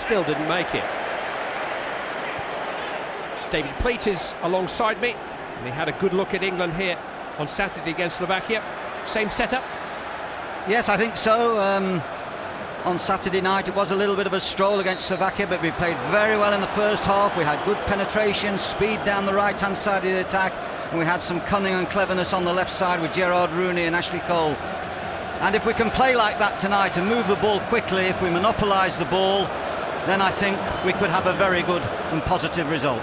still didn't make it. David Pleat is alongside me, and he had a good look at England here on Saturday against Slovakia. Same setup? Yes, I think so. On Saturday night it was a little bit of a stroll against Slovakia, but we played very well in the first half. We had good penetration, speed down the right hand side of the attack, and we had some cunning and cleverness on the left side with Gerard Rooney and Ashley Cole. And if we can play like that tonight and move the ball quickly, if we monopolise the ball, then I think we could have a very good and positive result.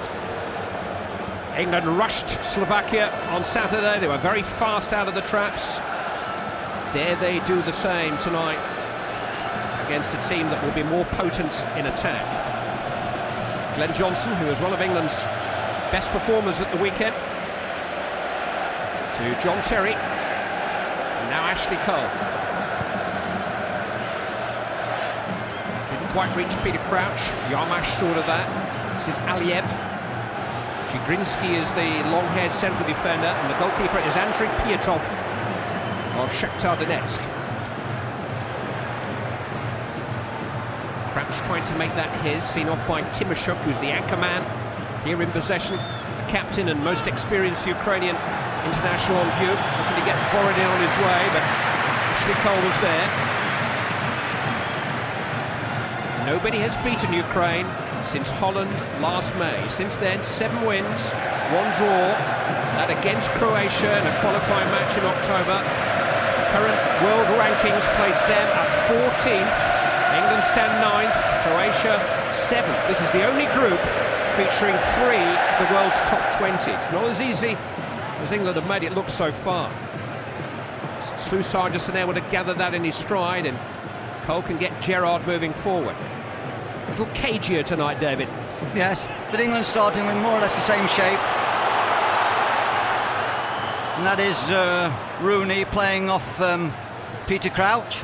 England rushed Slovakia on Saturday. They were very fast out of the traps. Dare they do the same tonight against a team that will be more potent in attack? Glenn Johnson, who was one of England's best performers at the weekend, to John Terry, and now Ashley Cole. Didn't quite reach Peter Crouch. Yarmash sorted that. This is Aliev. Chigrinsky is the long-haired central defender, and the goalkeeper is Andriy Piatov of Shakhtar Donetsk. Crouch trying to make that his, seen off by Timoshuk, who's the anchor man here in possession, the captain and most experienced Ukrainian international on view, looking to get Vorodin on his way, but Ashley Cole was there. Nobody has beaten Ukraine since Holland last May. Since then, 7 wins, 1 draw, that against Croatia in a qualifying match in October. The current world rankings place them at 14th. England stand 9th, Croatia 7th. This is the only group featuring 3 of the world's top 20. It's not as easy as England have made it look so far. Slussard just able to gather that in his stride, and Cole can get Gerard moving forward. A little cagier tonight, David. Yes, but England starting with more or less the same shape. And that is Rooney playing off Peter Crouch.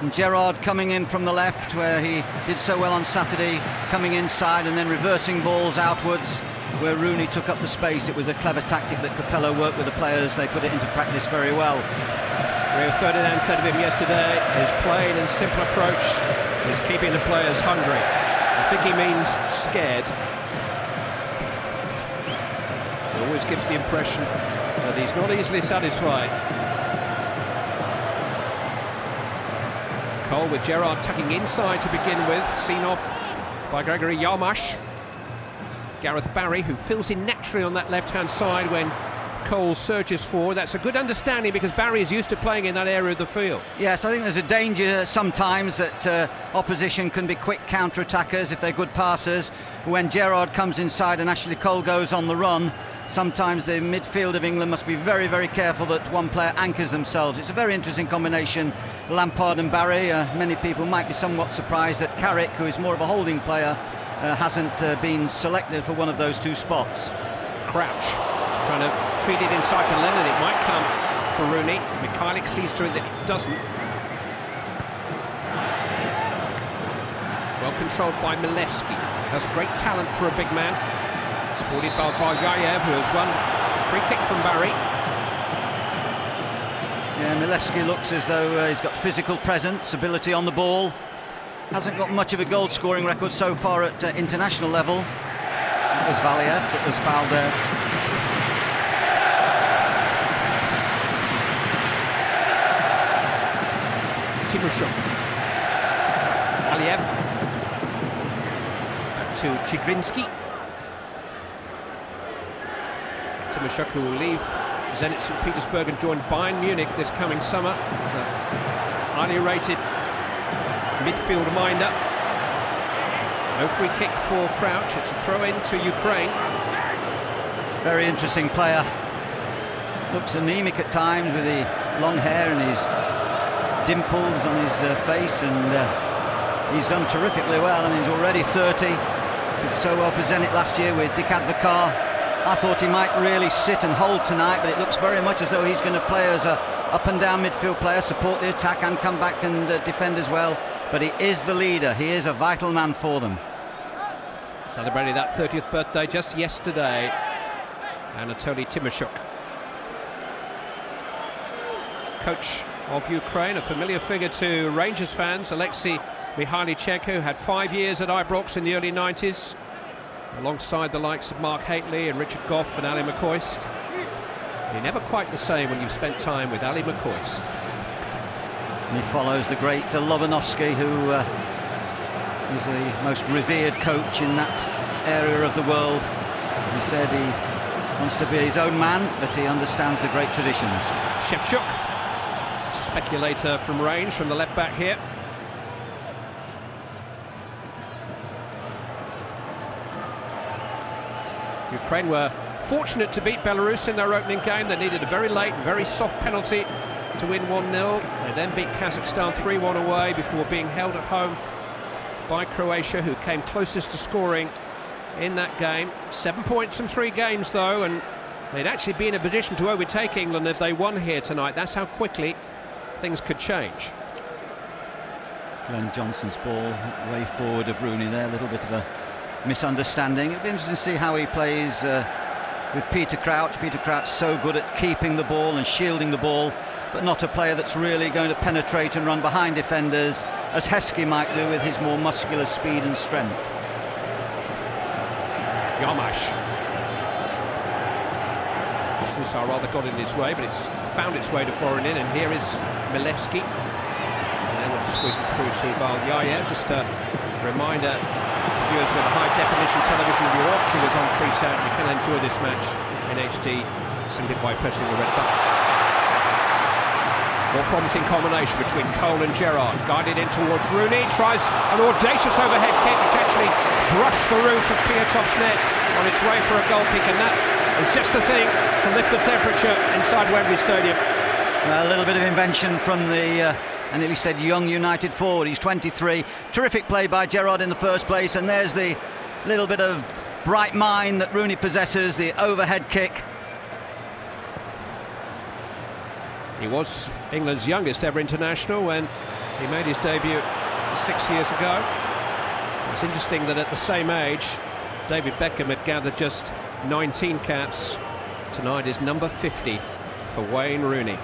And Gerard coming in from the left, where he did so well on Saturday, coming inside and then reversing balls outwards, where Rooney took up the space. It was a clever tactic that Capello worked with the players. They put it into practice very well. Rio Ferdinand said of him yesterday, his plain and simple approach is keeping the players hungry. I think he means scared. He always gives the impression that he's not easily satisfied. Cole with Gerard tucking inside to begin with, seen off by Gregory Yarmash. Gareth Barry, who fills in naturally on that left-hand side when Cole surges forward. That's a good understanding because Barry is used to playing in that area of the field. Yes, I think there's a danger sometimes that opposition can be quick counter-attackers if they're good passers. When Gerard comes inside and Ashley Cole goes on the run, sometimes the midfield of England must be very, very careful that one player anchors themselves. It's a very interesting combination, Lampard and Barry. Many people might be somewhat surprised that Carrick, who is more of a holding player, hasn't been selected for one of those 2 spots. Crouch is trying to feed it inside to Lennon. It might come for Rooney. Mikhailic sees to it that it doesn't. Well controlled by Milevski. Has great talent for a big man. Supported by Vargayev, who has won a free kick from Barry. Yeah, Milevski looks as though he's got physical presence, ability on the ball. Hasn't got much of a goal-scoring record so far at international level. It was Valiev that was fouled there. Timoshuk. Aliev. Back to Chigrinsky. Timoshuk, who will leave Zenit St. Petersburg and join Bayern Munich this coming summer. He's a highly rated midfield minder. No free kick for Crouch. It's a throw-in to Ukraine. Very interesting player. Looks anemic at times with the long hair and his dimples on his face, and he's done terrifically well. I mean, he's already 30. Did so well for Zenit last year with Dick Advocaat. I thought he might really sit and hold tonight, but it looks very much as though he's going to play as a up and down midfield player, support the attack and come back and defend as well. But he is the leader. He is a vital man for them. Celebrated that 30th birthday just yesterday, Anatoly Timoshuk. Coach of Ukraine, a familiar figure to Rangers fans, Alexei Mihalichenko had 5 years at Ibrox in the early 90s, alongside the likes of Mark Haitley and Richard Gough and Ali McCoist. You're never quite the same when you've spent time with Ali McCoist. And he follows the great Lobanovsky, who is the most revered coach in that area of the world. He said he wants to be his own man, but he understands the great traditions. Shevchuk, speculator from range from the left back here. Ukraine were fortunate to beat Belarus in their opening game. They needed a very late, very soft penalty to win 1-0. They then beat Kazakhstan 3-1 away before being held at home by Croatia, who came closest to scoring in that game. 7 points in 3 games, though, and they'd actually be in a position to overtake England if they won here tonight. That's how quickly things could change. Glenn Johnson's ball way forward of Rooney there, a little bit of a misunderstanding. It'll be interesting to see how he plays with Peter Crouch. Peter Crouch so good at keeping the ball and shielding the ball, but not a player that's really going to penetrate and run behind defenders as Heskey might do with his more muscular speed and strength. Yarmash. Slusar rather got in his way, but it's found its way to Voronin, and here is Milevski. And they'll squeeze it through to Valyayev. Just a reminder to viewers with high-definition television, if you're watching us on Freesat, you can enjoy this match in HD simply by pressing the red button. More promising combination between Cole and Gerrard. Guided in towards Rooney, tries an audacious overhead kick which actually brushed the roof of Piatov's net on its way for a goal kick, and that is just the thing to lift the temperature inside Wembley Stadium. A little bit of invention from the and he said young United forward. He's 23. Terrific play by Gerrard in the first place, and there's the little bit of bright mind that Rooney possesses, the overhead kick. He was England's youngest ever international when he made his debut 6 years ago. It's interesting that at the same age, David Beckham had gathered just 19 caps. Tonight is number 50 for Wayne Rooney.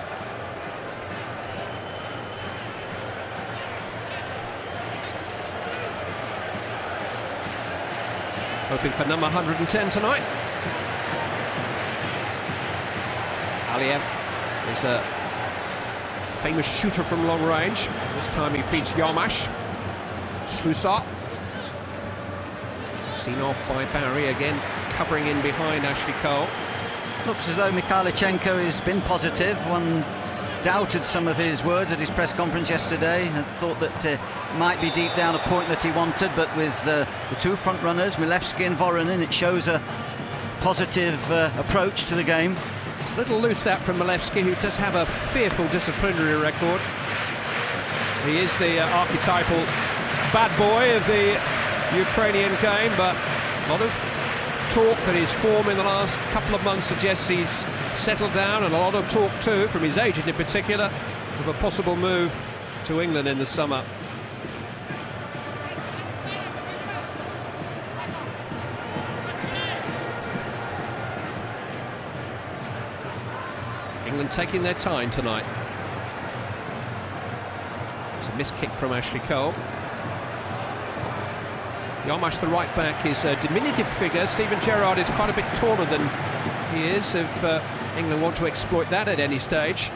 Hoping for number 110 tonight. Aliyev is a famous shooter from long range. This time he feeds Yarmash. Slusar. Seen off by Barry, again covering in behind Ashley Cole. Looks as though Mihalichenko has been positive. One doubted some of his words at his press conference yesterday and thought that it might be deep down a point that he wanted, but with the two front runners, Milevski and Voronin, it shows a positive approach to the game. It's a little loose that from Milevski, who does have a fearful disciplinary record. He is the archetypal bad boy of the Ukrainian game, but a lot of talk that his form in the last couple of months suggests he's settled down, and a lot of talk too, from his agent in particular, of a possible move to England in the summer. England taking their time tonight. It's a missed kick from Ashley Cole. Yarmash, the right back, is a diminutive figure. Steven Gerrard is quite a bit taller than he is, if England want to exploit that at any stage.